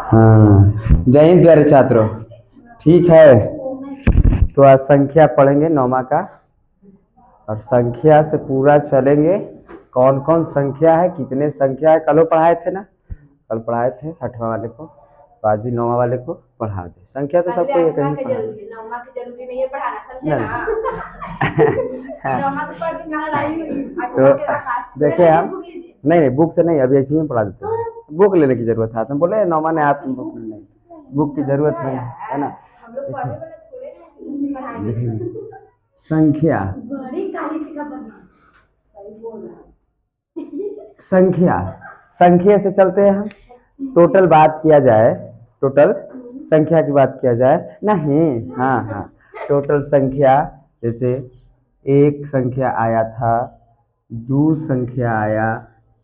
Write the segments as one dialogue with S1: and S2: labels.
S1: हाँ, जय हिंद प्यारे छात्रों। ठीक है, तो आज संख्या पढ़ेंगे नौमा का, और संख्या से पूरा चलेंगे। कौन कौन संख्या है, कितने संख्या है, कल पढ़ाए थे ना, कल पढ़ाए थे 8वां वाले को, तो आज भी 9वां वाले को पढ़ा दे। संख्या तो सबको ये कहीं पढ़ा,
S2: नौमा की जरूरी नहीं है पढ़ाना, समझे ना। नौमा तो पढ़ के ना लाएंगे,
S1: तो देखिए हम नहीं बुक से नहीं, अभी ऐसे ही पढ़ा देते हैं। बुक लेने की जरूरत है, तुम बोले नौमा ने आप बुक नहीं, बुक की जरूरत नहीं है ना। संख्या संख्या संख्या से चलते हैं हम। टोटल बात किया जाए, टोटल संख्या की बात किया जाए नहीं, हाँ हाँ, टोटल संख्या जैसे एक संख्या आया था, 2 संख्या आया,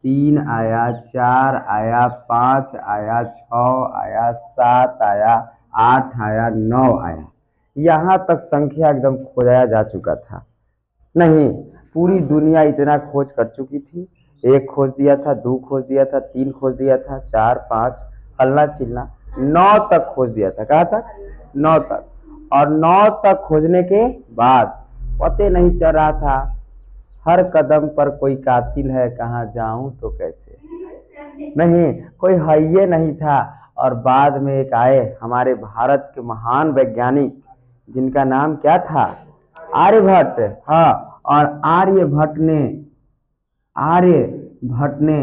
S1: 3 आया, 4 आया, 5 आया, 6 आया, 7 आया, 8 आया, 9 आया। यहाँ तक संख्या एकदम खोजाया जा चुका था। नहीं, पूरी दुनिया इतना खोज कर चुकी थी। 1 खोज दिया था, 2 खोज दिया था, 3 खोज दिया था, 4 5 फलना चिलना 9 तक खोज दिया था। कहाँ तक? 9 तक। और 9 तक खोजने के बाद पते नहीं चल रहा था, हर कदम पर कोई कातिल है, कहाँ जाऊं तो कैसे, नहीं कोई हइये नहीं था। और बाद में एक आए हमारे भारत के महान वैज्ञानिक, जिनका नाम क्या था? आर्यभट्ट। हाँ, और आर्यभट्ट ने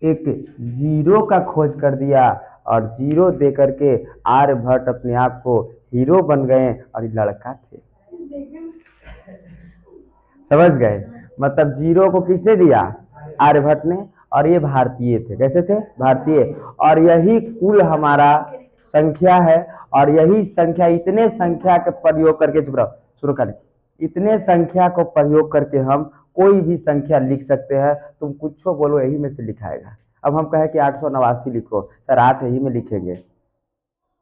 S1: एक जीरो का खोज कर दिया, और जीरो दे करके आर्यभट्ट अपने आप को हीरो बन गए, और ये लड़का थे, समझ गए? मतलब जीरो को किसने दिया? आर्यभट्ट ने। और ये भारतीय थे। कैसे थे? भारतीय। और यही कुल हमारा संख्या है, और यही संख्या, इतने संख्या के प्रयोग करके, शुरू करें, इतने संख्या को प्रयोग करके हम कोई भी संख्या लिख सकते हैं। तुम कुछ बोलो, यही में से लिखाएगा। अब हम कहें कि 889 लिखो, सर 8 यही में लिखेंगे,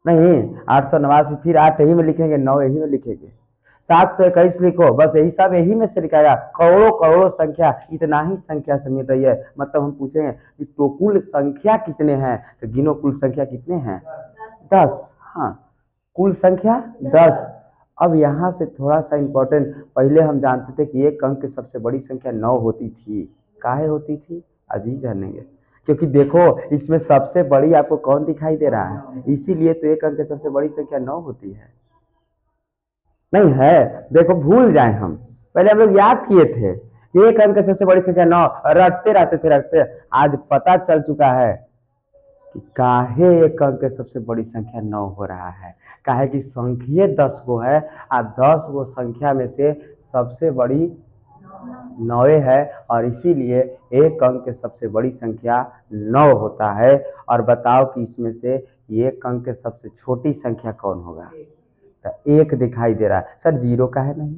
S1: नहीं 889, फिर 8 यही में लिखेंगे, 9 यही में लिखेंगे, 721 लिखो, बस यही सब यही में से लिखाएगा। करोड़ों करोड़ों संख्या, इतना ही संख्या से मिल रही है। मतलब हम पूछेंगे कि तो कुल संख्या कितने हैं, तो गिनो कुल संख्या कितने हैं? 10। हाँ, कुल संख्या 10। अब यहाँ से थोड़ा सा इम्पोर्टेंट, पहले हम जानते थे कि एक अंक की सबसे बड़ी संख्या 9 होती थी। काहे होती थी? अजी जानेंगे, क्योंकि देखो इसमें सबसे बड़ी आपको कौन दिखाई दे रहा है, इसीलिए तो एक अंक की सबसे बड़ी संख्या 9 होती है। नहीं है, देखो भूल जाए हम, पहले हम लोग याद किए थे एक अंक सबसे बड़ी संख्या 9, रटते रहते। आज पता चल चुका है कि काहे एक अंक के सबसे बड़ी संख्या 9 हो रहा है। काहे कि संख्या 10 गो है, आ 10 गो संख्या में से सबसे बड़ी 9 है, और इसीलिए एक अंक के सबसे बड़ी संख्या 9 होता है। और बताओ कि इसमें से एक अंक के सबसे छोटी संख्या कौन होगा? तो 1 दिखाई दे रहा है, सर 0 का है नहीं,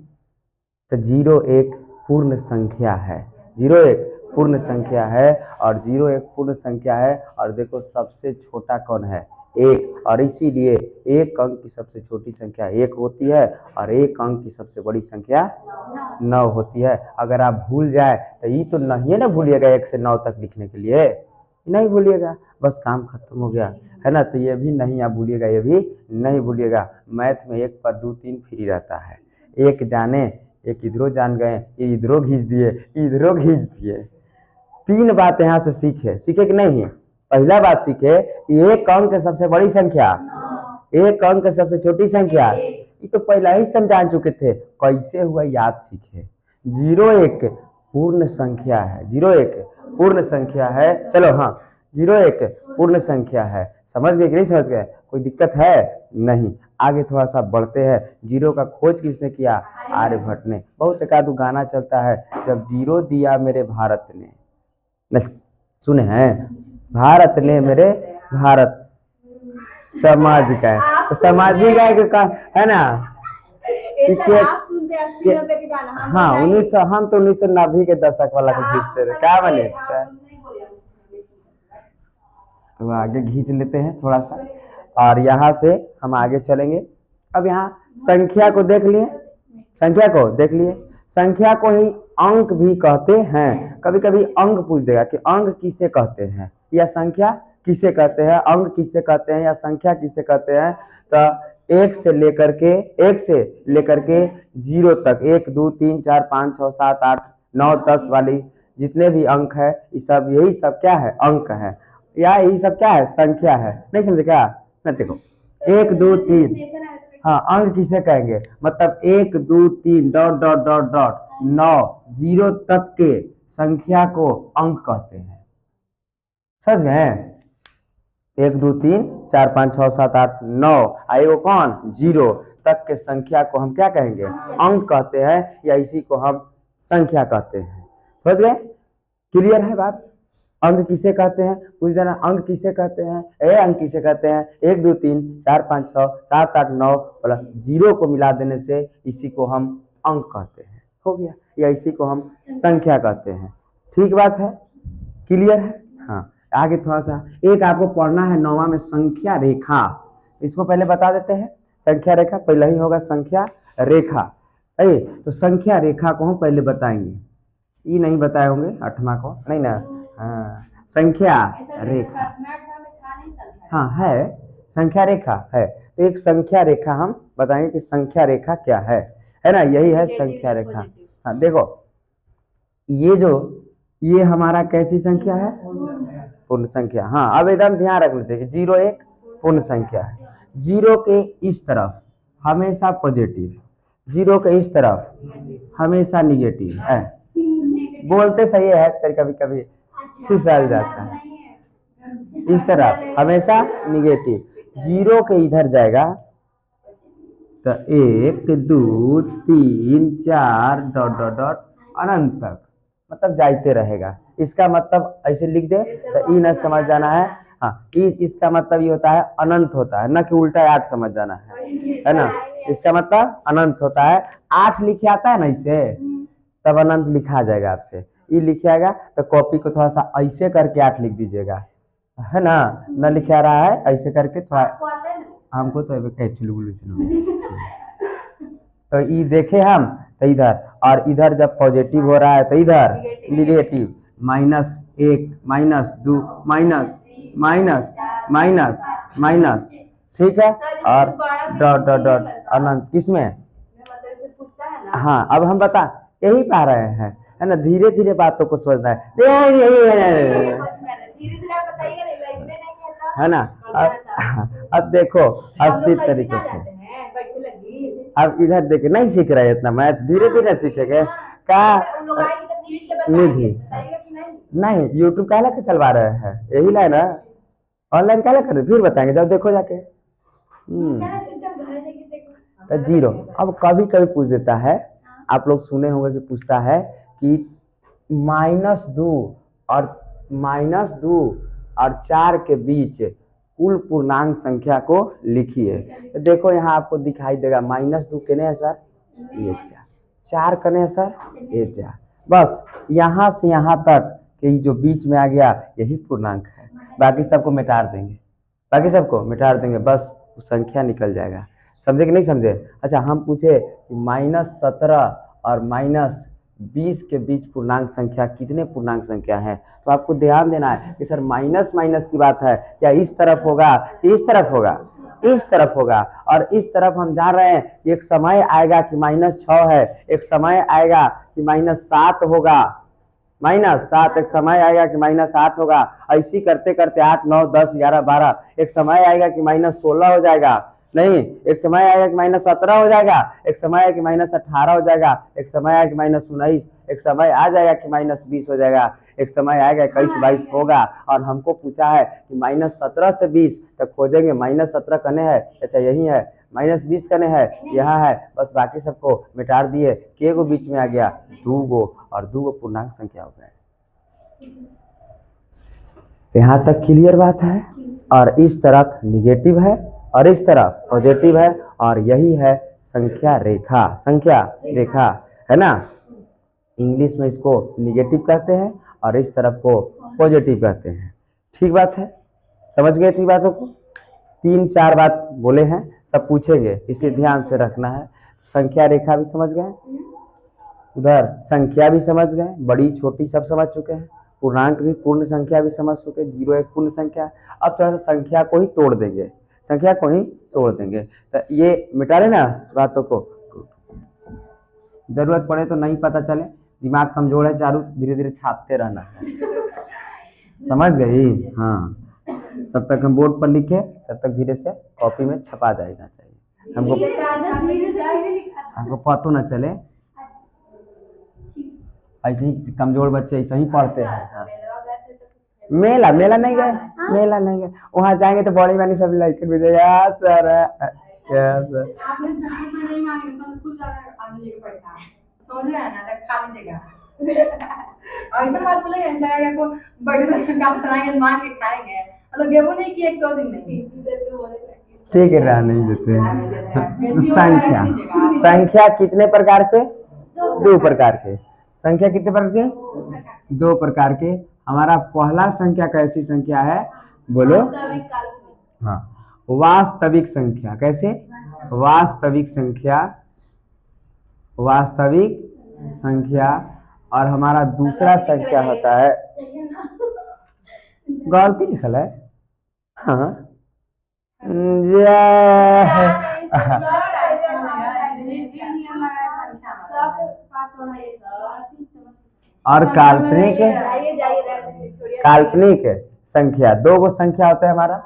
S1: तो 0 एक पूर्ण संख्या है, 0 एक पूर्ण संख्या है, और 0 एक पूर्ण संख्या है। और देखो सबसे छोटा कौन है? 1, और इसीलिए एक अंक की सबसे छोटी संख्या 1 होती है, और एक अंक की सबसे बड़ी संख्या 9 होती है। अगर आप भूल जाए तो ये तो नहीं है ना, भूलिएगा 1 से 9 तक लिखने के लिए, नहीं भूलिएगा, बस काम खत्म हो गया है ना। तो ये भी नहीं आप भूलिएगा, ये भी नहीं भूलिएगा। मैथ में 1 पर 2 3 फ्री रहता है, एक जाने, एक इधरों जान गए, ये इधरों खींच दिए, इधरों खींच दिए। 3 बात यहाँ से सीखे कि नहीं? पहला बात सीखे कि एक अंक के सबसे बड़ी संख्या, एक अंक के सबसे छोटी संख्या, ये तो पहला ही समझा चुके थे। कैसे हुआ याद सीखे। 0 एक पूर्ण संख्या है, 0 एक पूर्ण संख्या है। चलो हाँ, 0 एक पूर्ण संख्या है। समझ गए कि नहीं समझ गए? कोई दिक्कत है? नहीं। आगे थोड़ा सा बढ़ते हैं। 0 का खोज किसने किया? आर्यभट्ट ने। बहुत एक आध गाना चलता है, जब 0 दिया मेरे भारत ने, नहीं सुने हैं? भारत ने मेरे भारत, सामाजिक है, तो सामाजिक है ना,
S2: आप सुनते हैं 80-90 के गाना,
S1: हाँ 1900, हम तो 1990 के दशक वाला को खींचते रहे, क्या बने इसका। तो आगे खींच लेते हैं थोड़ा सा, और यहाँ से हम आगे चलेंगे। अब यहाँ संख्या को देख लिए, संख्या को देख लिए, संख्या को ही अंक भी कहते हैं। कभी कभी अंक पूछ देगा कि अंक किसे कहते हैं, या संख्या किसे कहते हैं, अंक किसे कहते हैं या संख्या किसे कहते हैं, तो एक से लेकर के 0 तक 1 2 3 4 5 6 7 8 9 10 वाली जितने भी अंक है ये सब, यही सब क्या है, अंक है, या यही सब क्या है, संख्या है। नहीं समझे क्या? मैं देखो 1 2 3, हाँ अंक किसे कहेंगे, मतलब 1 2 3 डॉट डॉट डॉट डॉट 9 0 तक के संख्या को अंक कहते हैं। समझ गए? 1 2 3 4 5 6 7 8 9 आए वो कौन, 0 तक के संख्या को हम क्या कहेंगे, अंक कहते हैं, या इसी को हम संख्या कहते हैं। समझ गए? क्लियर है बात? अंक किसे कहते हैं, पूछ देना अंक किसे कहते हैं, अंक किसे कहते हैं, 1 2 3 4 5 6 7 8 9 बोला 0 को मिला देने से इसी को हम अंक कहते हैं। हो गया? या इसी को हम संख्या कहते हैं। ठीक बात है? क्लियर है? हाँ आगे थोड़ा सा एक आपको पढ़ना है 9वां में, संख्या रेखा। इसको पहले बता देते हैं। संख्या रेखा पहले ही होगा, संख्या रेखा। तो संख्या रेखा को हम पहले बताएंगे, ये नहीं बताए होंगे 8वां को, नहीं ना? हाँ संख्या रेखा, हाँ है संख्या रेखा है। तो एक संख्या रेखा हम बताएंगे कि संख्या रेखा क्या है ना? यही है संख्या रेखा। हाँ देखो ये हमारा कैसी संख्या है, पूर्ण संख्या। हाँ अब एकदम ध्यान रखना चाहिए, 0 एक पूर्ण संख्या है। 0 के इस तरफ हमेशा पॉजिटिव, 0 के इस तरफ हमेशा निगेटिव है। बोलते सही है, कभी कभी फिसल जाता है। इस तरफ हमेशा निगेटिव, 0 के इधर जाएगा तो 1 2 3 4 डॉट डॉट डॉट अनंत तक, मतलब जाते रहेगा। इसका मतलब ऐसे लिख दे तो ई न समझ जाना है। हाँ इसका मतलब ये होता है अनंत होता है, ना कि उल्टा 8 समझ जाना है ना? इसका मतलब अनंत होता है। 8 लिखे आता है ना इसे, तब अनंत लिखा जाएगा आपसे। ये लिखे आएगा तो कॉपी को थोड़ा सा ऐसे करके 8 लिख दीजिएगा, है ना? न लिखा रहा है ऐसे करके थोड़ा, हमको तो चुलबुल तो ये देखे हम तो इधर, और इधर जब पॉजिटिव हो रहा है तो इधर negative, -1 -2 minus minus minus minus, ठीक है? और डॉट डॉट डॉट अनंत किसमें? हाँ अब हम बता यही पा रहे हैं, है ना? धीरे धीरे बातों को समझना है, है ना? अब देखो अस्थिर तरीके से, अब इधर देखिए नहीं सीख रहे इतना मैथ, धीरे धीरे सीखेंगे का निधि। नहीं यूट्यूब काहे के चलवा रहे हैं, यही लाइन है, ऑनलाइन काहे कर फिर बताएंगे जब देखो जाके। तो 0 अब कभी कभी पूछ देता है, आप लोग सुने होंगे कि पूछता है कि -2 और 4 के बीच कुल पूर्णांक संख्या को लिखिए। तो देखो यहाँ आपको दिखाई देगा -2 कने है सर, ये 4 कने है सर, ये 4। बस यहाँ से यहाँ तक कि जो बीच में आ गया यही पूर्णांक है, बाकी सबको मिटा देंगे, बस संख्या निकल जाएगा। समझे कि नहीं समझे? अच्छा हम पूछे -17 और -20 के बीच पूर्णांक संख्या कितने पूर्णांक संख्या है, तो आपको ध्यान देना है कि सर माइनस माइनस की बात है, क्या इस तरफ होगा कि इस तरफ होगा? इस तरफ होगा। और इस तरफ हम जान रहे हैं एक समय आएगा कि -6 है, एक समय आएगा कि -7 होगा, -7 एक समय आएगा कि -8 होगा। ऐसी करते करते 8 9 10 11 12 एक समय आएगा कि -16 हो जाएगा, नहीं एक समय आएगा कि -17 हो जाएगा, एक समय आएगा कि -18 हो जाएगा, एक समय आएगा कि -19, एक समय आ जाएगा कि -20 हो जाएगा, एक समय आएगा 21 22 होगा। और हमको पूछा है कि -17 से 20 तक खोजेंगे, -17 कने है, अच्छा यही है, -20 कने है, यहाँ है, बस बाकी सबको मिटा दिए। के गो बीच में आ गया? 2 गो, और 2 गो पूर्णांक संख्या हो गए। यहाँ तक क्लियर बात है? और इस तरफ निगेटिव है और इस तरफ पॉजिटिव है, और यही है संख्या रेखा। संख्या रेखा है ना? इंग्लिश में इसको निगेटिव कहते हैं और इस तरफ को पॉजिटिव कहते हैं। ठीक बात है? समझ गए थी बातों को? 3 4 बात बोले हैं, सब पूछेंगे इसलिए ध्यान से रखना है। संख्या रेखा भी समझ गए, उधर संख्या भी समझ गए, बड़ी छोटी सब समझ चुके हैं, पूर्णांक भी पूर्ण संख्या भी समझ चुके, 0 एक पूर्ण संख्या। अब थोड़ा सा संख्या को ही तोड़ देंगे, संख्या को ही तोड़ देंगे। तो ये मिटा लेना बातों को, जरूरत पड़े तो नहीं पता चले, दिमाग कमजोर है चारू, धीरे धीरे छापते रहना है। समझ गई? हाँ, तब तक हम बोर्ड पर लिखे, तब तक धीरे से कॉपी में छपा जाना चाहिए। हमको पता ना चले, ऐसे ही कमजोर बच्चे ऐसे ही पढ़ते हैं। हाँ। मेला मेला नहीं गए, मेला नहीं गए, वहाँ जाएंगे तो बड़ी वाली सब लाइक भी यार सर, यार सर
S2: समझ रहे हैं ना, खाली जगह ऐसा बात बोलेंगे इंसान को बड़े काम कराएंगे, मान के खाएंगे, मतलब गेबो नहीं कि एक दो दिन में
S1: ठीक है, रह नहीं देते। संख्या, संख्या कितने प्रकार के? 2 प्रकार के। संख्या कितने प्रकार के? 2 प्रकार के। हमारा पहला संख्या कैसी संख्या है बोलो? हाँ, वास्तविक संख्या। कैसे? वास्तविक संख्या, वास्तविक संख्या। और हमारा दूसरा संख्या होता है, गलती लिखल है, हाँ और काल्पनिक, काल्पनिक संख्या। 2 गो संख्या होता है हमारा,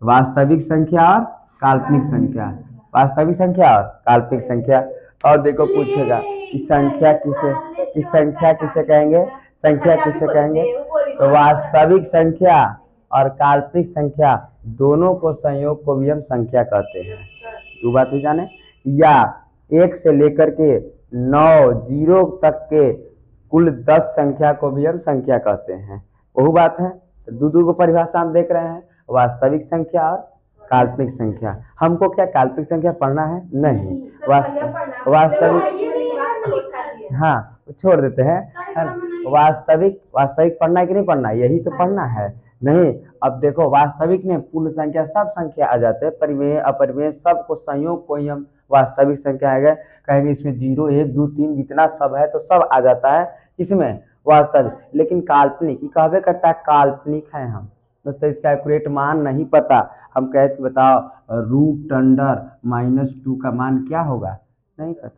S1: वास्तविक संख्या और काल्पनिक संख्या। वास्तविक संख्या और काल्पनिक संख्या। और देखो पूछेगा कि संख्या किसे, कि संख्या किसे कहेंगे? संख्या किसे कहेंगे? तो वास्तविक संख्या और काल्पनिक संख्या दोनों को संयोग को भी हम संख्या कहते हैं। 2 बात भी जाने। या 1 से लेकर के 9 0 तक के कुल 10 संख्या को भी हम संख्या कहते हैं। वही बात है। तो 2 को परिभाषा हम देख रहे हैं, वास्तविक संख्या और काल्पनिक संख्या। हमको क्या काल्पनिक संख्या पढ़ना है? नहीं, वास्तविक हाँ छोड़ देते हैं। वास्तविक, वास्तविक पढ़ना है कि नहीं पढ़ना? यही तो पढ़ना है। नहीं, अब देखो वास्तविक में पूर्ण संख्या सब संख्या आ जाते हैं, परिमेय अपरिमेय सबको संयोग को ही हम वास्तविक संख्या है कहेंगे। इसमें 0 1 2 3 जितना सब है तो सब आ जाता है इसमें वास्तविक। लेकिन काल्पनिक ये कहवे करता है काल्पनिक है हम, दोस्तों इसका एक्यूरेट मान नहीं पता। हम कहते बताओ रूट अंडर -2 का मान क्या होगा? नहीं पता,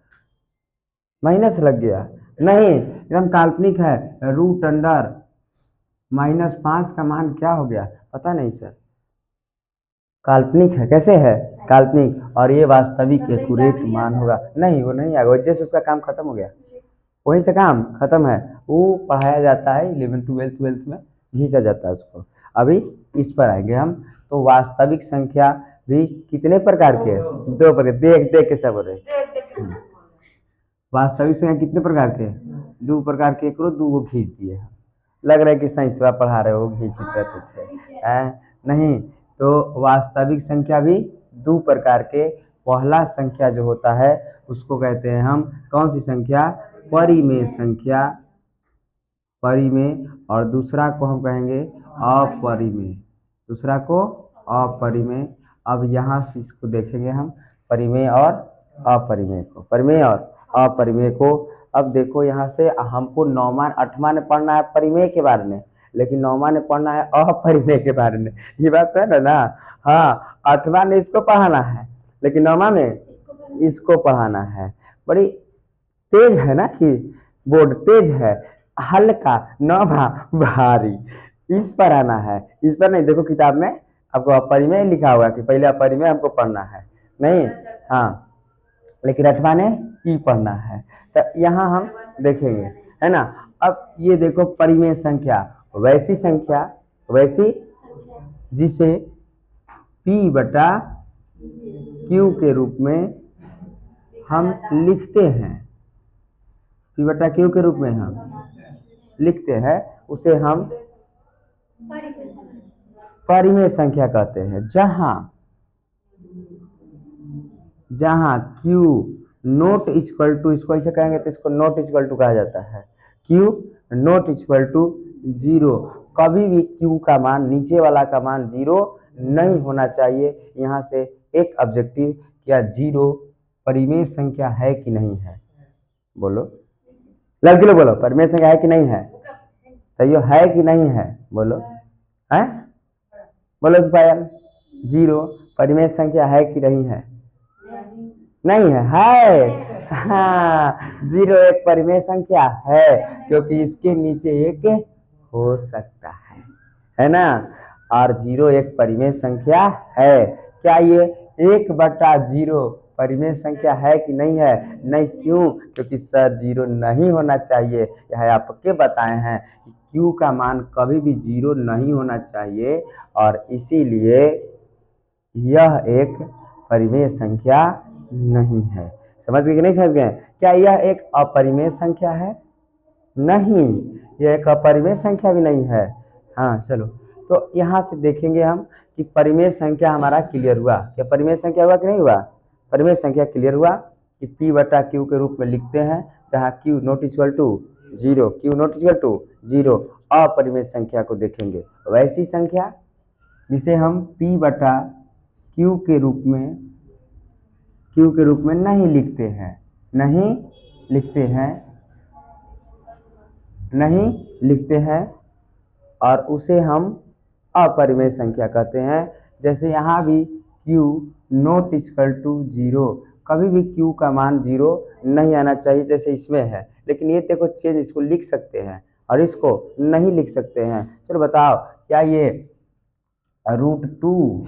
S1: माइनस लग गया। नहीं, एकदम काल्पनिक है। रूट अंडर -5 का मान क्या हो गया? पता नहीं सर, काल्पनिक है। कैसे है? काल्पनिक। और ये वास्तविक एक्यूरेट मान होगा? नहीं, वो नहीं आएगा, वजह से उसका काम खत्म हो गया, वहीं से काम खत्म है। वो पढ़ाया जाता है 11 12 में खींचा जाता है उसको। अभी इस पर आएंगे हम। तो वास्तविक संख्या भी कितने प्रकार के? 2 प्रकार। देख देख के सब हो रहे। वास्तविक संख्या कितने प्रकार के? 2 प्रकार के। करो 2 को खींच दिए, लग रहा है कि साइंस वाला पढ़ा रहे हो, खींच रहते थे। नहीं, तो वास्तविक संख्या भी 2 प्रकार के। पहला संख्या जो होता है उसको कहते हैं हम कौन सी संख्या? परिमेय संख्या, परिमेय। और दूसरा को हम कहेंगे अपरिमेय, दूसरा को अपरिमेय। अब यहाँ से इसको देखेंगे हम परिमेय और अपरिमेय को, परिमेय और अपरिमेय को। अब देखो यहाँ से हमको 9वां 8वां ने पढ़ना है परिमेय के बारे में, लेकिन 9वां ने पढ़ना है अपरिमेय के बारे में। ये बात है ना? हाँ, 8वां ने इसको पढ़ाना है, लेकिन 9वां में इसको पढ़ाना है। बड़ी तेज है ना कि बोर्ड तेज है, हल्का 9वां भारी, इस पर आना है, इस पर नहीं। देखो किताब में आपको अपरिमेय लिखा होगा कि पहले अपरिमेय हमको पढ़ना है, नहीं हाँ, लेकिन 8वां ने ई पढ़ना है। तो यहाँ हम देखेंगे, है ना। अब ये देखो परिमेय संख्या वैसी संख्या, वैसी जिसे P/Q के रूप में हम लिखते हैं, P/Q के रूप में हम लिखते हैं, उसे हम परिमेय संख्या कहते हैं। जहां Q नॉट इक्वल टू, इसको ऐसे कहेंगे तो इसको नॉट इक्वल टू कहा जाता है। Q नॉट इक्वल टू 0, कभी भी Q का मान, नीचे वाला का मान 0 नहीं होना चाहिए। यहाँ से एक ऑब्जेक्टिव, क्या 0 परिमेय संख्या है कि नहीं है? बोलो लड़के लोग, बोलो परिमेय संख्या है कि नहीं है? तो ये है कि नहीं है, बोलो है, बोलो तो पायल। जीरो परिमेय संख्या है कि नहीं है? नहीं है। हाँ, जीरो एक परिमेय संख्या है, क्योंकि इसके नीचे एक हो सकता है ना। और जीरो एक परिमेय संख्या है। क्या ये 1/0 परिमेय संख्या है कि नहीं है? नहीं। क्यों? क्योंकि सर जीरो नहीं होना चाहिए, यह आपके बताए हैं कि क्यू का मान कभी भी जीरो नहीं होना चाहिए, और इसीलिए यह एक परिमेय संख्या नहीं है। समझ गए कि नहीं समझ गए? क्या यह एक अपरिमेय संख्या है? नहीं, यह एक अपरिमेय संख्या भी नहीं है। हाँ चलो, तो यहाँ से देखेंगे हम कि परिमेय संख्या हमारा क्लियर हुआ। क्या परिमेय संख्या हुआ कि नहीं हुआ? परिमेय संख्या क्लियर हुआ कि P/Q के रूप में लिखते हैं, जहाँ Q not equal to zero, Q not equal to zero. अपरिमेय संख्या को देखेंगे, वैसी संख्या जिसे हम P/Q के रूप में नहीं लिखते हैं, नहीं लिखते हैं, और उसे हम अपरिमेय संख्या कहते हैं। जैसे यहाँ भी Q not equal to zero, कभी भी Q का मान जीरो नहीं आना चाहिए, जैसे इसमें है। लेकिन ये देखो चीज, इसको लिख सकते हैं और इसको नहीं लिख सकते हैं। चलो बताओ, क्या ये √2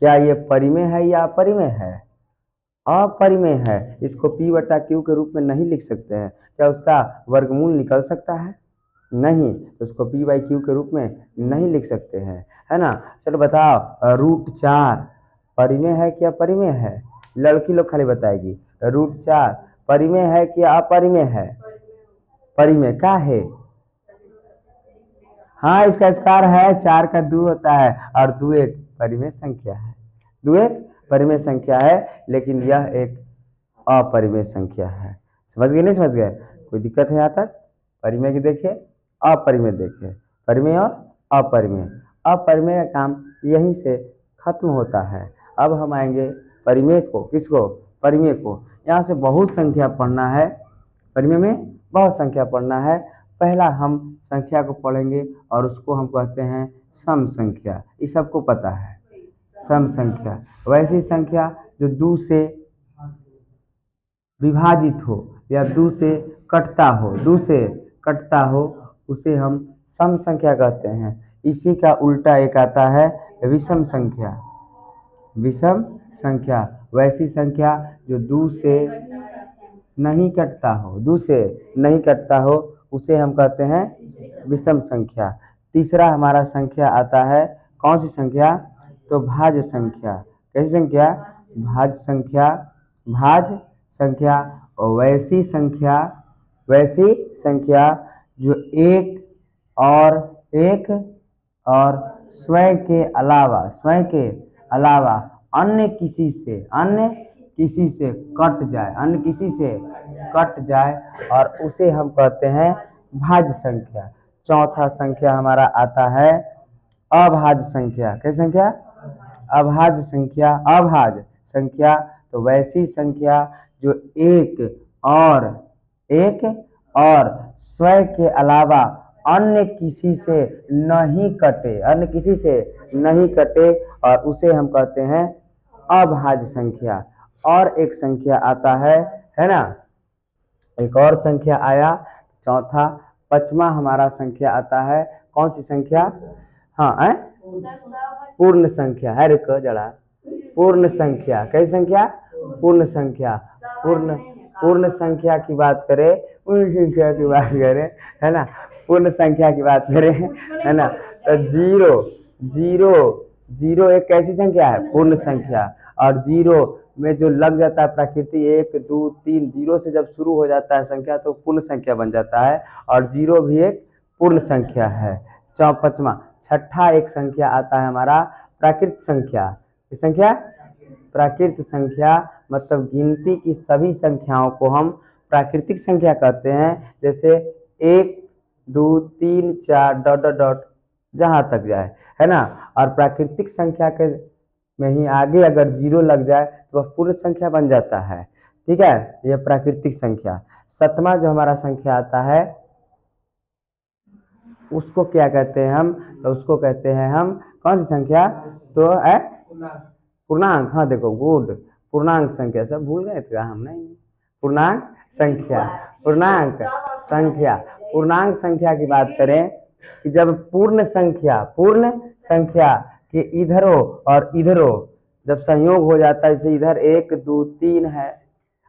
S1: क्या ये परिमेय है या अपरिमेय है? अपरिमेय है। इसको P/Q के रूप में नहीं लिख सकते हैं। क्या उसका वर्गमूल निकल सकता है? नहीं, तो उसको P/Q के रूप में नहीं लिख सकते हैं, है ना। चलो बताओ, √4 परिमेय है क्या अपरिमेय है? लड़की लोग खाली बताएगी। √4 परिमेय है क्या अपरिमेय है? परिमेय का है। हाँ, इसका स्क्वायर है, 4 का 2 होता है, और 2 एक परिमेय संख्या है, 2 एक परिमेय संख्या है, लेकिन यह एक अपरिमेय संख्या है। समझ गए नहीं समझ गए? कोई दिक्कत है यहाँ तक? परिमेय की देखिए, अपरिमेय देखिए, परिमेय और अपरिमेय। अपरिमेय का काम यहीं से खत्म होता है। अब हम आएंगे परिमेय को। किसको? परिमेय को। यहाँ से बहुत संख्या पढ़ना है, परिमेय में बहुत संख्या पढ़ना है। पहला हम संख्या को पढ़ेंगे और उसको हम कहते हैं सम संख्या। ये सबको पता है, सम संख्या वैसी संख्या जो 2 से विभाजित हो या 2 से कटता हो, उसे हम सम संख्या कहते हैं। इसी का उल्टा एक आता है विषम संख्या। विषम संख्या वैसी संख्या जो 2 से नहीं कटता हो, उसे हम कहते हैं विषम संख्या। तीसरा हमारा संख्या आता है, कौन सी संख्या? तो भाज्य संख्या। कैसी संख्या? भाज्य संख्या। और वैसी संख्या जो एक और स्वयं के अलावा अन्य किसी से कट जाए, और उसे हम कहते हैं भाज्य संख्या। चौथा संख्या हमारा आता है अभाज्य संख्या। कैसी संख्या? अभाज्य संख्या। तो वैसी संख्या जो एक और स्वयं के अलावा अन्य किसी से नहीं कटे, और उसे हम कहते हैं अभाज्य संख्या। और एक संख्या आता है ना, एक और संख्या आया चौथा, पांचवा हमारा संख्या आता है, कौन सी संख्या? हाँ, पूर्ण संख्या है। रुको जरा, पूर्ण संख्या। कैसी संख्या? पूर्ण संख्या। पूर्ण संख्या की बात करें, है ना, पूर्ण संख्या की बात करें, है ना, तो जीरो एक कैसी संख्या है? पूर्ण संख्या। और जीरो में जो लग जाता है प्रकृति 1 2 3, जीरो से जब शुरू हो जाता है संख्या तो पूर्ण संख्या बन जाता है, और जीरो भी एक पूर्ण संख्या है। पांचवा छठा एक संख्या आता है हमारा प्राकृत संख्या। प्राकृत संख्या मतलब गिनती की सभी संख्याओं को हम प्राकृतिक संख्या कहते हैं। जैसे 1 2 3 4 डॉट डॉट डॉट जहाँ तक जाए, है ना। और प्राकृतिक संख्या के में ही आगे अगर जीरो लग जाए तो वह पूर्ण संख्या बन जाता है। ठीक है, यह प्राकृतिक संख्या। 7वां जो हमारा संख्या आता है, उसको क्या कहते हैं हम, तो उसको कहते हैं हम कौन सी संख्या, तो है पूर्णांक। हाँ देखो गुड, पूर्णांक संख्या, सब भूल गए थे हम नहीं, पूर्णांक संख्या, पूर्णांक संख्या। पूर्णांक संख्या की बात करें कि जब पूर्ण संख्या के इधरों और इधरों जब संयोग हो जाता है, जैसे इधर 1 2 3 है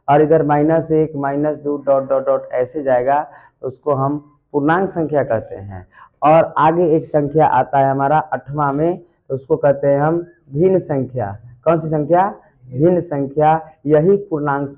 S1: और इधर -1 -2 डॉट डॉट डॉट ऐसे जाएगा, तो उसको हम पूर्णांक संख्या कहते हैं। और आगे एक संख्या आता है हमारा 8वां में, तो उसको कहते हैं हम भिन्न संख्या। कौन सी संख्या, भिन्न संख्या। यही पूर्णांक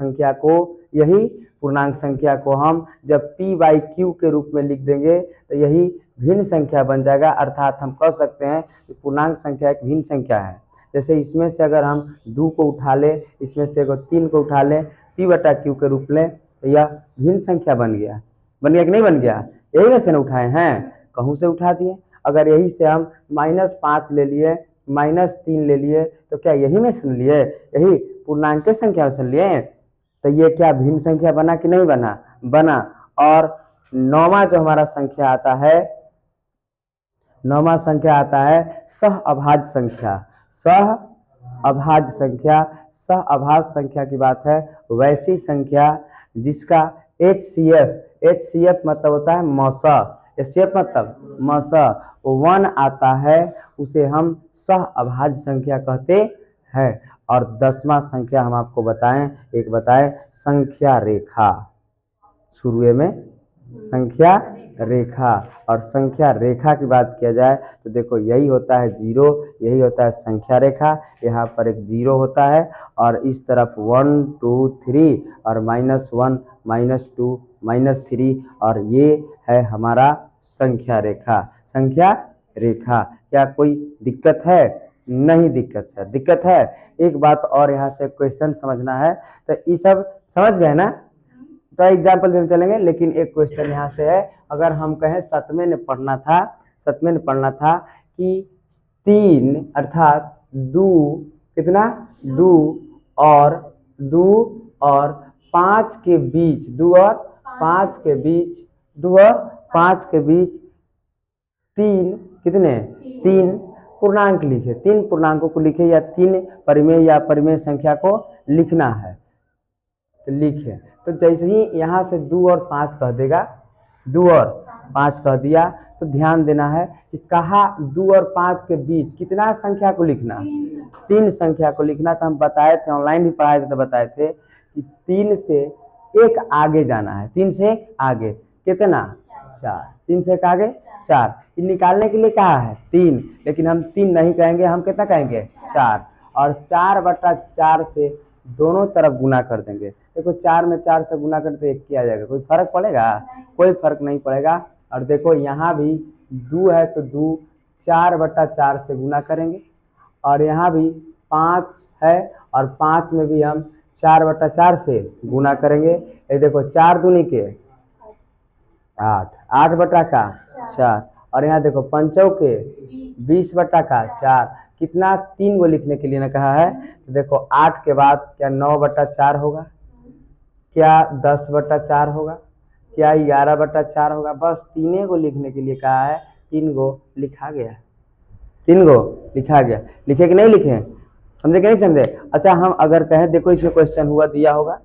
S1: संख्या को हम जब p/q के रूप में लिख देंगे तो यही भिन्न संख्या बन जाएगा। अर्थात हम कह सकते हैं कि पूर्णांक संख्या एक भिन्न संख्या है। जैसे इसमें से अगर हम 2 को उठा ले, इसमें से 3 को उठा ले, p/q के रूप में, तो यह भिन्न संख्या बन गया कि नहीं बन गया। यही में से न उठाए हैं, कहूँ से उठा दिए। अगर यही से हम -5 ले लिए, -3 ले लिए, तो क्या यही में सुन लिए, यही पूर्णांक संख्या में सुन लिए, तो ये क्या भिन्न संख्या बना कि नहीं बना। और 9वां जो हमारा संख्या आता है, 9वां संख्या आता है सह अभाज्य संख्या। सह अभाज्य संख्या की बात है वैसी संख्या जिसका HCF मतलब होता है मौसा, HCF मतलब मौसा 1 आता है, उसे हम सह अभाज्य संख्या कहते हैं। और 10वां संख्या हम आपको बताएं संख्या रेखा। शुरू में संख्या रेखा, और संख्या रेखा की बात किया जाए तो देखो यही होता है 0, यही होता है संख्या रेखा। यहाँ पर एक 0 होता है और इस तरफ 1 2 3 और -1 -2 -3, और ये है हमारा संख्या रेखा। क्या कोई दिक्कत है? नहीं दिक्कत सर, दिक्कत है। एक बात और यहाँ से क्वेश्चन समझना है, तो ये सब समझ गए ना, तो एग्जाम्पल भी हम चलेंगे, लेकिन एक क्वेश्चन यहाँ से है। अगर हम कहें 7वें में पढ़ना था कि 3 अर्थात 2 कितना 2 और 5 के बीच, 2 और 5 के बीच 3 कितने 3 पूर्णांक लिखे, 3 पूर्णांकों को लिखे, या 3 परिमेय या परिमेय संख्या को लिखना है तो लिखे। तो जैसे ही यहाँ से 2 और 5 कह देगा, 2 और 5 कह दिया, तो ध्यान देना है कि कहा 2 और 5 के बीच कितना संख्या को लिखना, 3 संख्या को लिखना। तो हम बताए थे, ऑनलाइन भी पढ़ाए थे, तो बताए थे कि 3 से 1 आगे जाना है। 3 से 1 आगे कितना 4, 3 से 1 आगे 4। निकालने के लिए कहा है 3, लेकिन हम 3 नहीं कहेंगे, हम कितना कहेंगे 4, और 4/4 से दोनों तरफ गुना कर देंगे। देखो 4 में 4 से गुना करते 1 किया जाएगा, कोई फर्क पड़ेगा? कोई फर्क नहीं पड़ेगा। और देखो यहाँ भी 2 है तो 2 4/4 से गुना करेंगे, और यहाँ भी 5 है और 5 में भी हम 4/4 से गुना करेंगे। ये देखो 4 दूनी के 8, 8/4, और यहाँ देखो 5 के 20/4, कितना 3 को लिखने के लिए ना कहा है। तो देखो 8 के बाद क्या 9/4 होगा, क्या 10/4 होगा, क्या 11/4 होगा। बस 3 को लिखने के लिए कहा है, 3 को लिखा गया, 3 को लिखा गया। लिखे कि नहीं लिखे, समझे कि नहीं समझे? अच्छा हम अगर कहें, देखो इसमें क्वेश्चन हुआ दिया होगा,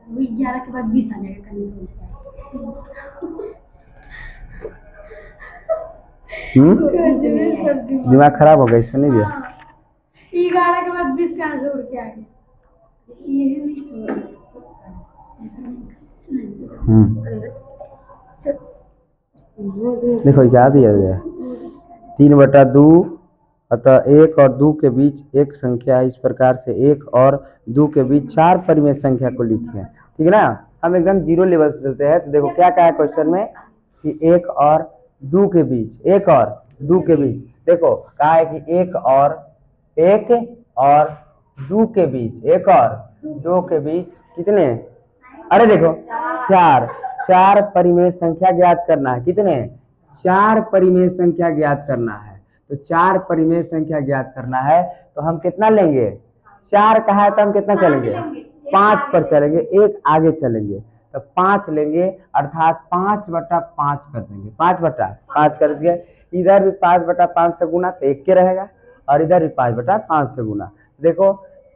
S2: वही 11 के बाद 20 आ जाएगा कहीं से।
S1: दिमाग खराब हो गया, इसमें नहीं दिया।
S2: 11 के बाद 20 कहाँ से उड़ के आ गया?
S1: देखो याद ही आ गया, 3/2, अतः 1 और 2 के बीच एक संख्या है। इस प्रकार से 1 और 2 के बीच 4 परिमेय संख्या को लिखे, ठीक है ना। हम एकदम 0 लेवल से चलते हैं। तो देखो क्या कहा है क्वेश्चन में कि 1 और 2 के बीच, 1 और 2 के बीच, देखो कहा है कि 1 और 2 के बीच, 1 और 2 के बीच कितने, अरे देखो 4 परिमेय संख्या ज्ञात करना है। कितने 4 परिमेय संख्या ज्ञात करना है। तो 4 परिमेय संख्या ज्ञात करना है, तो हम कितना लेंगे, 4 कहा है तो हम कितना चलेंगे, 5 पर चलेंगे, एक आगे चलेंगे तो 5 लेंगे, अर्थात 5/5 कर देंगे, 5/5 कर देंगे। इधर भी 5/5 से गुना तो 1 के रहेगा, और इधर भी 5/5 से गुना। देखो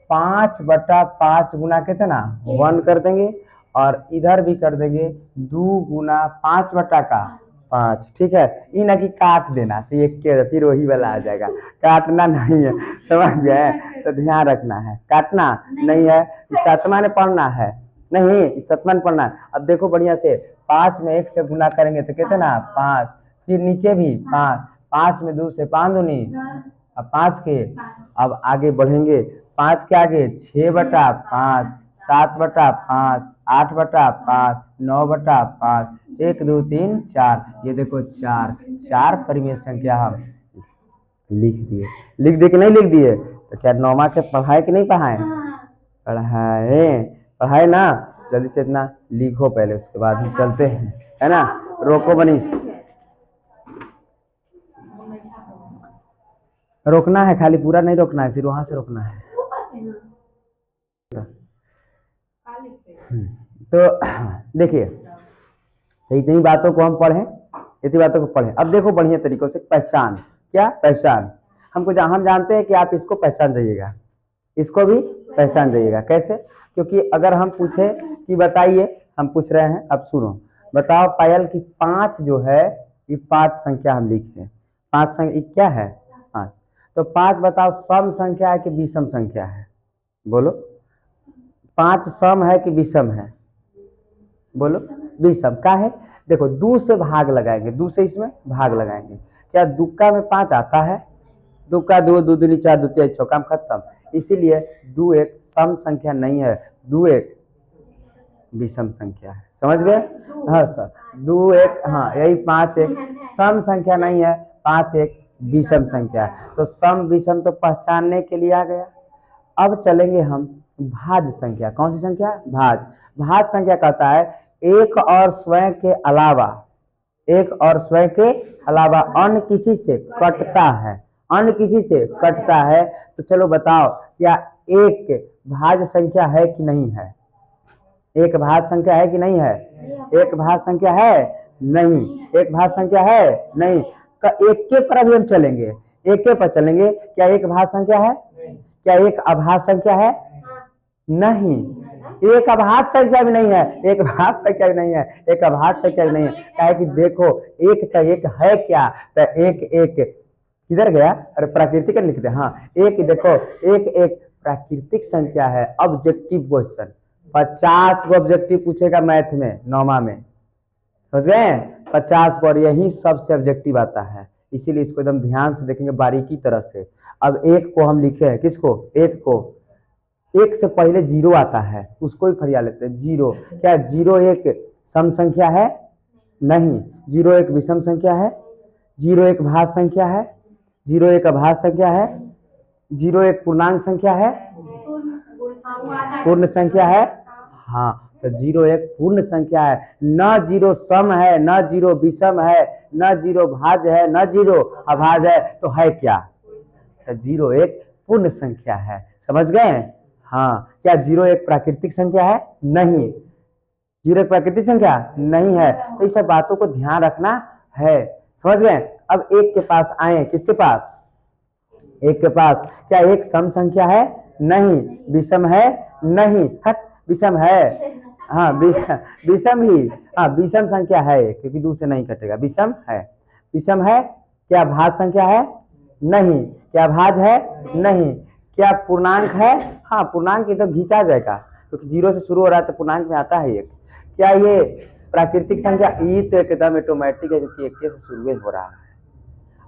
S1: 5/5 गुना कितना 1 कर देंगे, और इधर भी कर देंगे 2 गुना 5/5, ठीक है। ये ना कि काट देना तो 1 के फिर वही वाला आ जाएगा, काटना नहीं है, समझ गए। तो ध्यान रखना है, काटना नहीं है। इस सतमा ने पढ़ना है, नहीं इस सतमा ने पढ़ना है। अब देखो बढ़िया से, 5 में 1 से गुना करेंगे तो कितना 5, फिर नीचे भी 5, 5 में 2 से 5 दूनी, अब 5 के, अब आगे बढ़ेंगे 5 के आगे 6/5, 7/5, 8/5, 9/5, 1 2 3 4, ये देखो 4 परिमेय संख्या हम लिख दिए कि नहीं लिख दिए। तो क्या नौमा के पढ़ाए कि नहीं पढ़ाए, पढ़ाए ना। जल्दी से इतना लिखो पहले, उसके बाद हम चलते हैं, है ना। रोको बनीश, रोकना है, खाली पूरा नहीं रोकना है, सिर्फ वहां से रोकना है। तो देखिए, इतनी बातों को हम पढ़ें, इतनी बातों को पढ़ें। अब देखो बढ़िया तरीकों से पहचान, क्या पहचान, हम जानते हैं कि आप इसको पहचान जाइएगा, इसको भी पहचान जाइएगा। कैसे, क्योंकि अगर हम पूछे कि बताइए, हम पूछ रहे हैं, अब सुनो, बताओ पायल की 5 जो है, ये 5 संख्या हम लिखे, 5 संख्या क्या है 5, तो 5 बताओ सम संख्या है कि विषम संख्या है, बोलो। 5 सम है कि विषम है, बोलो। विषम का है, देखो 2 से भाग लगाएंगे, 2 से इसमें भाग लगाएंगे। क्या दुक्का में 5 आता है, दुक्का 2, 2 दूनी 4, 2 3 6, काम खत्म। इसीलिए 2 एक सम संख्या नहीं है, 2 एक विषम संख्या है, समझ गए। हाँ सर, 2 एक, हाँ यही 5 एक सम संख्या नहीं है, 5 एक विषम संख्या है। तो सम विषम तो पहचानने के लिए आ गया। अब चलेंगे हम भाज्य संख्या। कौन सी संख्या, भाज्य संख्या कहता है एक और स्वयं के अलावा, एक और स्वयं के अलावा अन्य किसी से कटता है, अन्य किसी से कटता है। तो चलो बताओ, क्या एक भाज्य संख्या है कि नहीं है, एक भाज्य संख्या है कि नहीं है, एक भाज्य संख्या है नहीं, एक भाज्य संख्या है नहीं। एक के पर अभी हम चलेंगे, एक के पर चलेंगे। क्या एक भाज्य संख्या है, क्या एक अभाज्य संख्या है, नहीं, एक अभाज्य संख्या भी नहीं है, एक भाज्य संख्या भी नहीं है, एक अभाज्य संख्या भी नहीं है। क्या है कि देखो एक तो एक है क्या, तो एक एक किधर गया, अरे प्राकृतिक लिखते हैं, हाँ एक देखो एक एक प्राकृतिक संख्या है। ऑब्जेक्टिव क्वेश्चन 50 को ऑब्जेक्टिव पूछेगा मैथ में, नौमा में, समझ गए 50 को, और यही सबसे ऑब्जेक्टिव आता है। इसीलिए इसको एकदम ध्यान से देखेंगे, बारीकी तरह से। अब एक को हम लिखे हैं, किसको, एक को, एक से पहले 0 आता है, उसको ही फरिया लेते हैं। 0, क्या 0 एक सम संख्या है, नहीं। 0 एक विषम संख्या है, 0 एक भाज्य संख्या है, 0 एक अभाज्य संख्या है, 0 एक पूर्णांक संख्या है, पूर्ण संख्या है, हाँ। तो 0 एक पूर्ण संख्या है, न 0 सम है, न 0 विषम है, न 0 भाज्य है, न 0 अभाज्य है, तो है क्या, तो 0 एक पूर्ण संख्या है, समझ गए। हाँ, क्या 0 एक प्राकृतिक संख्या है, नहीं, 0 एक प्राकृतिक संख्या नहीं है। तो इस सब बातों को ध्यान रखना है, समझ गए। अब एक के पास आए, किसके पास, एक के पास। क्या एक सम संख्या है, नहीं, विषम है, नहीं, हट विषम है, हाँ विषम ही, हाँ विषम संख्या है, क्योंकि 2 से नहीं कटेगा, विषम है, विषम है। क्या भाज्य संख्या है, नहीं, क्या भाज्य है, नहीं। क्या पूर्णांक है, हाँ पूर्णांक तो घिंचा जाएगा, क्योंकि 0 से शुरू हो रहा है तो पूर्णांक में आता है एक। क्या ये प्राकृतिक संख्या, ये तो एकदम ऑटोमेटिक है, क्योंकि 1 से शुरू हो रहा है।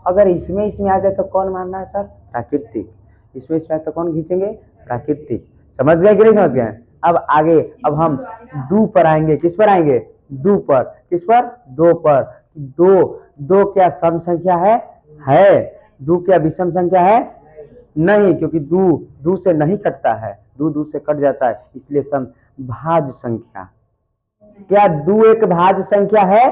S1: अगर इसमें आ जाए तो कौन मानना है सर, प्राकृतिक। इसमें आए तो कौन खींचेंगे, प्राकृतिक। समझ गए कि नहीं समझ गए। अब आगे, अब हम 2 पर आएंगे, किस पर आएंगे, 2 पर, किस पर, 2 पर। 2 क्या सम संख्या है, 2 क्या विषम संख्या है, नहीं, क्योंकि 2 से नहीं कटता है, 2 से कट जाता है, इसलिए सम। भाज्य संख्या, क्या 2 एक भाज्य संख्या है,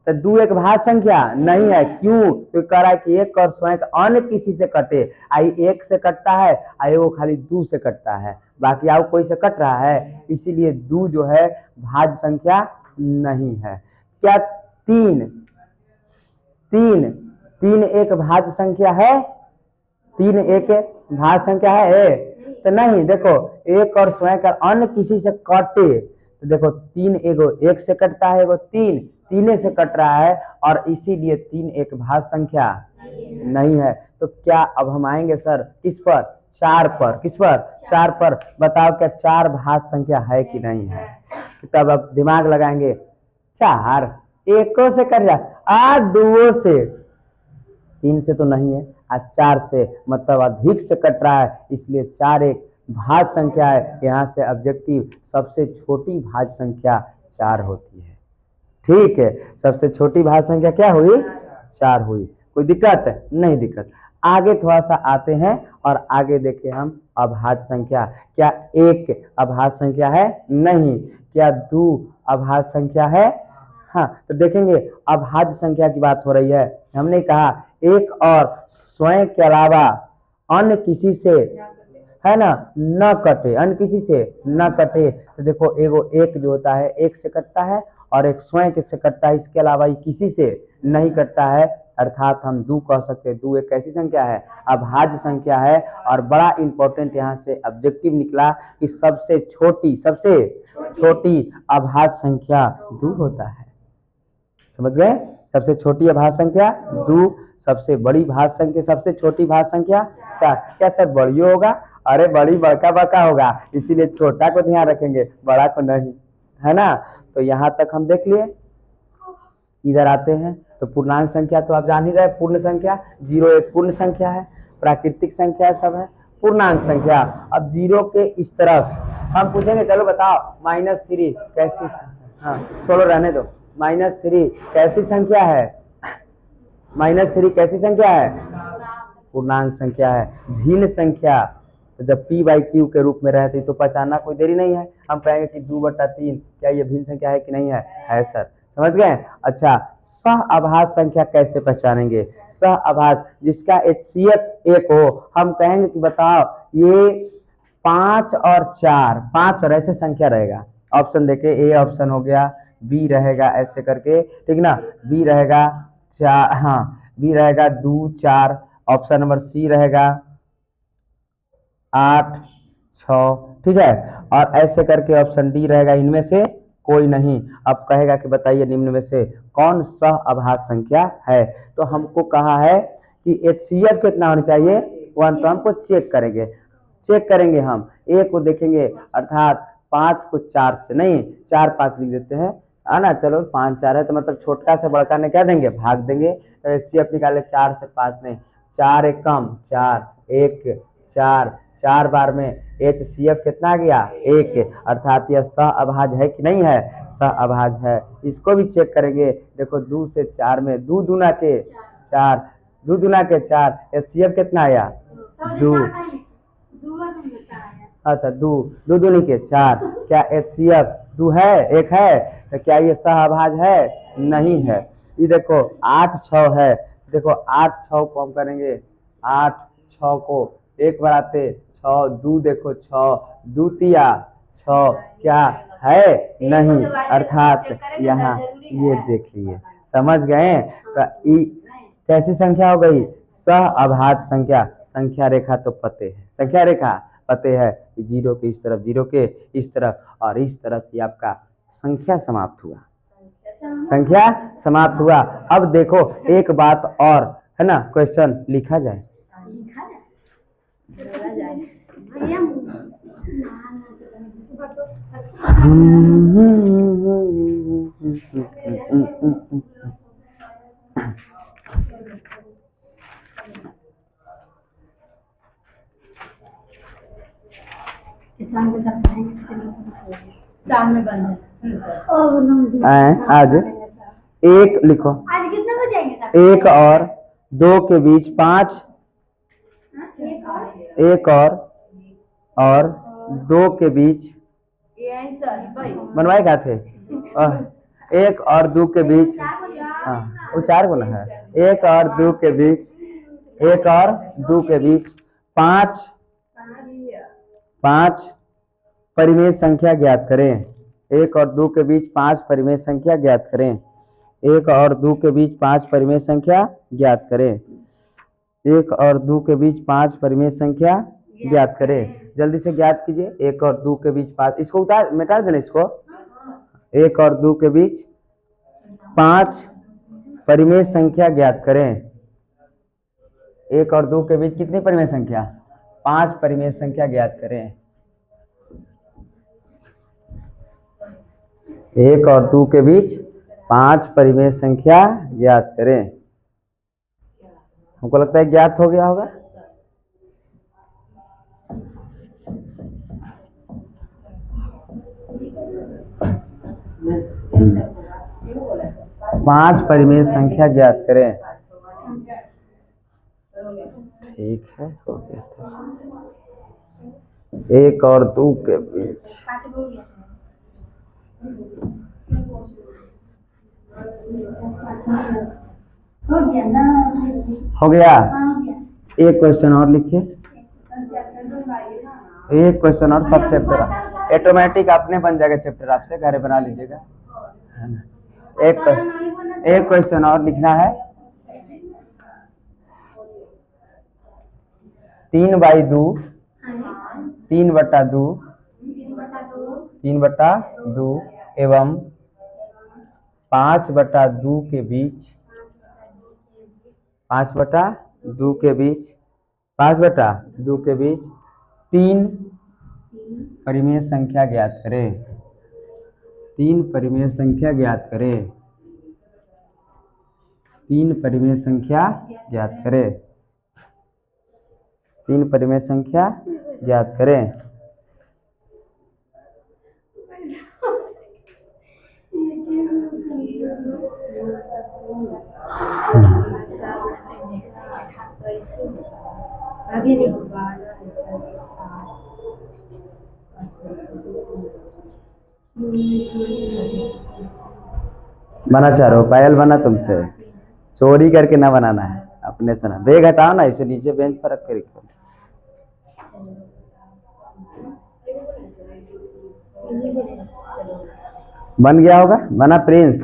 S1: तो 2 एक भाज्य संख्या नहीं है, क्यों, क्योंकि कह रहा है कि एक और स्वयं अन्य किसी से कटे, आई 1 से कटता है, आई वो खाली 2 से कटता है। बाकी और कोई से कट रहा है, इसीलिए 2 जो है भाज्य संख्या नहीं है। क्या 3 3 3 एक भाज्य संख्या है? 3 एक भाज्य संख्या है? तो नहीं, देखो एक और स्वयं का अन्य किसी से कटे तो देखो 3 एगो 1 से कटता है, एगो 3 3 से कट रहा है, और इसीलिए 3 एक भाज्य संख्या नहीं है। तो क्या अब हम आएंगे सर किस पर? 4 पर। किस पर? 4 पर। बताओ क्या 4 भाज्य संख्या है कि नहीं है? तब अब दिमाग लगाएंगे, 4 1 से कट जा, 2 से, 3 से तो नहीं है, आज 4 से मतलब अधिक से कट रहा है, इसलिए 4 एक भाज्य संख्या है। यहाँ से ऑब्जेक्टिव सबसे छोटी भाज्य संख्या 4 होती है। ठीक है, सबसे छोटी भाज्य संख्या क्या हुई? 4 हुई। कोई दिक्कत? नहीं दिक्कत। आगे थोड़ा सा आते हैं और आगे देखें हम अभाज्य संख्या। क्या 1 अभाज्य संख्या है? नहीं। क्या 2 अभाज्य संख्या है? हाँ, तो देखेंगे अभाज्य संख्या की बात हो रही है। हमने कहा एक और स्वयं के अलावा अन्य किसी से, है ना, न कटे, अन्य किसी से न कटे। तो देखो एगो 1 जो होता है 1 से कटता है, और एक स्वयं के से कटता है, इसके अलावा ये किसी से नहीं कटता है, अर्थात हम 2 कह सकते हैं। 2 एक कैसी संख्या है? अभाज्य संख्या है। और बड़ा इंपॉर्टेंट यहाँ से ऑब्जेक्टिव निकला कि सबसे छोटी अभाज्य संख्या 2 होता है। समझ गए? सबसे छोटी अभाज्य संख्या 2, सबसे बड़ी भाज्य संख्या, सबसे छोटी भाज्य संख्या 4। क्या सर बड़ी होगा? अरे बड़ी बड़का होगा, इसीलिए छोटा को ध्यान रखेंगे, बड़ा को नहीं, है ना। तो यहाँ तक हम देख लिए। इधर आते हैं तो पूर्णांक संख्या तो आप जान ही रहे, पूर्ण संख्या 0 एक पूर्ण संख्या है, प्राकृतिक संख्या सब है। पूर्णांक संख्या, अब 0 के इस तरफ हम पूछेंगे, चलो बताओ -3 कैसी संख्या? हाँ छोड़ो रहने दो। -3 कैसी संख्या है? -3 कैसी संख्या है? पूर्णांक संख्या है। भिन्न संख्या तो जब p/q के रूप में रहती तो पहचानना कोई देरी नहीं है, हम कहेंगे कि 2/3 क्या ये भिन्न संख्या है कि नहीं है? है सर। समझ गए? अच्छा, सह अभाज्य संख्या कैसे पहचानेंगे? सह अभाज्य जिसका HCF 1 हो, हम कहेंगे कि बताओ ये 5 और 4, 5 और ऐसे संख्या रहेगा। ऑप्शन देखे, ए ऑप्शन हो गया, बी रहेगा ऐसे करके, ठीक ना, बी रहेगा 4, हाँ बी रहेगा 2 4, ऑप्शन नंबर सी रहेगा 8 6, ठीक है, और ऐसे करके ऑप्शन डी रहेगा इनमें से कोई नहीं। अब कहेगा कि बताइए निम्न में से कौन सह अभाज्य संख्या है? तो हमको कहा है कि HCF कितना होना चाहिए? 1। तो हमको चेक करेंगे हम ए को देखेंगे, अर्थात 5 को 4 से नहीं 4 5 लिख देते हैं, है ना। चलो 5 4 है तो मतलब छोटका से बड़का ने क्या देंगे? भाग देंगे। तो HCF निकाले 4 से 5 नहीं, 4 एक कम 4 1 4, 4 बार में HCF कितना आ गया? 1, अर्थात यह सह अभाज्य है कि नहीं है? सह अभाज्य है। इसको भी चेक करेंगे, देखो 2 से 4 में 2 दूना के 4, 2 दूना के 4, HCF कितना आया? 2। अच्छा 2 दूनी के 4, क्या HCF 2 है? 1 है? तो क्या ये सह अभाज्य है? नहीं है। ये देखो 8 6 है, देखो 8 6 को हम करेंगे, 8 6 को 1 बढ़ाते 6, 2 देखो 6 2 तिया 6, क्या है? नहीं, अर्थात यहाँ ये देख लिए। समझ गए? तो कैसी संख्या हो गई? सह अभाज्य संख्या। संख्या रेखा तो पते है, संख्या रेखा पते है, 0 के इस तरफ 0 के इस तरफ, और इस तरह से आपका संख्या समाप्त हुआ, संख्या समाप्त हुआ। अब देखो एक बात और है ना, क्वेश्चन लिखा जाए।
S2: शाम में बंद है।
S1: आज 1 लिखो,
S2: आज कितने बजे आएंगे?
S1: 1 और 2 के बीच 5, 1 और 2 के बीच बनवाए क्या थे? 1 और 2 के बीच, हाँ वो 4 को ना है, 1 और 2 के बीच, 1 और 2 के बीच 5 5 परिमेय संख्या ज्ञात करें। 1 और 2 के बीच 5 परिमेय संख्या ज्ञात करें। 1 और 2 के बीच 5 परिमेय संख्या ज्ञात करें। 1 और 2 के बीच 5 परिमेय संख्या ज्ञात करें। जल्दी से ज्ञात कीजिए। 1 और 2 के बीच 5, इसको उतार मिटा देना इसको। 1 और 2 के बीच 5 परिमेय संख्या ज्ञात करें। 1 और 2 के बीच कितनी परिमेय संख्या? 5 परिमेय संख्या ज्ञात करें। 1 और 2 के बीच 5 परिमेय संख्या ज्ञात करें। हमको लगता है ज्ञात हो गया होगा। पांच परिमेय संख्या ज्ञात करें। ठीक है, हो गया था। 1 और 2 के बीच हो गया। एक क्वेश्चन और लिखिए। एक क्वेश्चन और, सब चैप्टर ऑटोमेटिक अपने बन जाएगा चैप्टर, आपसे घर बना लीजिएगा, है ना। एक क्वेश्चन और लिखना है। 3/2 3/2 3/2 एवं 5/2 के बीच 5/2 के बीच 5/2 के बीच 3 परिमेय संख्या ज्ञात करें। 3 परिमेय संख्या ज्ञात करें। 3 परिमेय संख्या ज्ञात करें। 3 परिमेय संख्या ज्ञात करें। बना चाह रहे हो? पायल बना तुमसे, चोरी करके ना बनाना है, अपने से ना। बैग हटाओ ना, इसे नीचे बेंच पर रख के रखो। बन गया होगा, बना प्रिंस।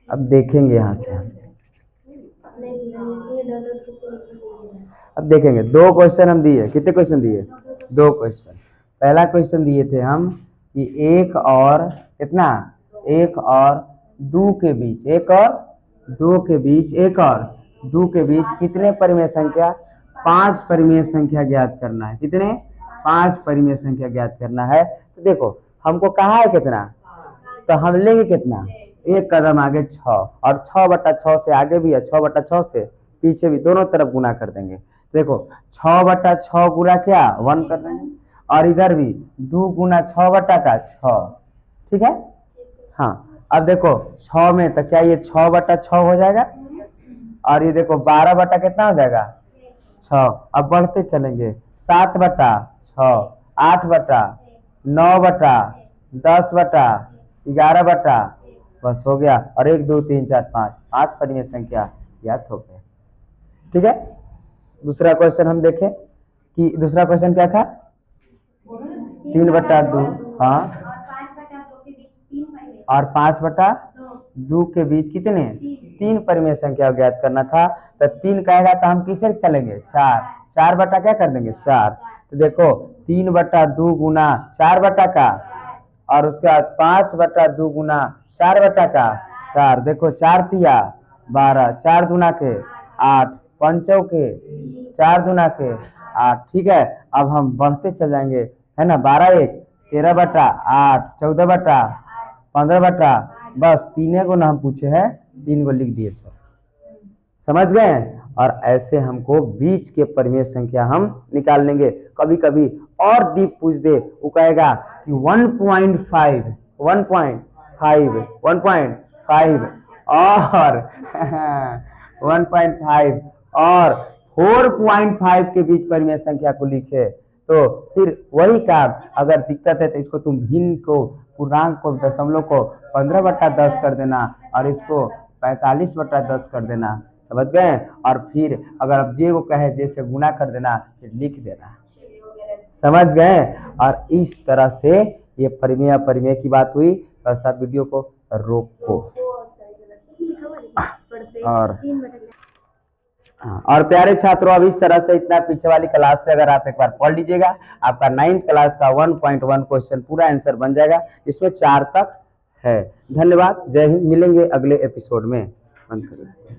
S1: अब देखेंगे यहाँ से हम, अब देखेंगे। 2 क्वेश्चन हम दिए। कितने क्वेश्चन दिए? 2 क्वेश्चन। पहला क्वेश्चन दिए थे हम कि 1 और कितना, 1 और 2 के बीच 1 और 2 के बीच 1 और 2 के बीच कितने परिमेय संख्या? 5 परिमेय संख्या ज्ञात करना है। कितने? 5 परिमेय संख्या ज्ञात करना है। तो देखो, हमको कहा है कितना, तो हम लेंगे कितना, एक कदम आगे 6, और 6/6 से आगे भी है, 6/6 से पीछे भी, दोनों तरफ गुना कर देंगे। देखो 6/6 गुना क्या 1 कर देंगे, और इधर भी 2 गुना 6/6। ठीक है। हाँ, अब देखो 6 में तो क्या ये 6/6 हो जाएगा, और ये देखो 12 कितना हो जाएगा 6। अब बढ़ते चलेंगे, 7/6, 8/9, 10/11, बस हो गया। और 1 2 3 4 5 परिमेय संख्या ज्ञात हो गए। ठीक है। दूसरा क्वेश्चन हम देखें कि दूसरा क्वेश्चन क्या था? 3/2, हाँ, और 5/2 के बीच कितने? 3 परिमेय संख्या ज्ञात करना था। तो 3 कहेगा तो हम किसे चलेंगे? 4। 4 बटा क्या कर देंगे? 4। तो देखो 3/2 गुना 4 का, और उसके बाद 5/2 गुना 4 4। देखो 4 तिया 12, 4 दूना के 8, 5 के 4 दूना के 8। ठीक है। अब हम बढ़ते चल जाएंगे, है ना। 12 1 13/8, 14/15, बस 3 गुना हम पूछे हैं, 3 को लिख दिए सर। समझ गए। और ऐसे हमको बीच के परिमेय संख्या हम निकाल लेंगे। कभी कभी और डीप पूछ दे, वो कहेगा कि 1.5 और 1.5 और 4.5 के बीच परिमेय संख्या को लिखे, तो फिर वही काम। अगर दिक्कत है तो इसको तुम भिन्न को, पूर्णांक को, दशमलव को 15/10 कर देना, और इसको 45/10 कर देना। समझ गए। और फिर अगर अब जे को कहे जे से गुना कर देना, फिर लिख देना। समझ गए। और इस तरह से ये परिमेय अपरिमेय की बात हुई। थोड़ा सा वीडियो को रोको। और हाँ, और प्यारे छात्रों, अब इस तरह से इतना पीछे वाली क्लास से अगर आप एक बार पढ़ लीजिएगा, आपका 9th क्लास का 1.1 क्वेश्चन पूरा आंसर बन जाएगा। इसमें 4 तक है। धन्यवाद, जय हिंद। मिलेंगे अगले एपिसोड में। बंद करिए।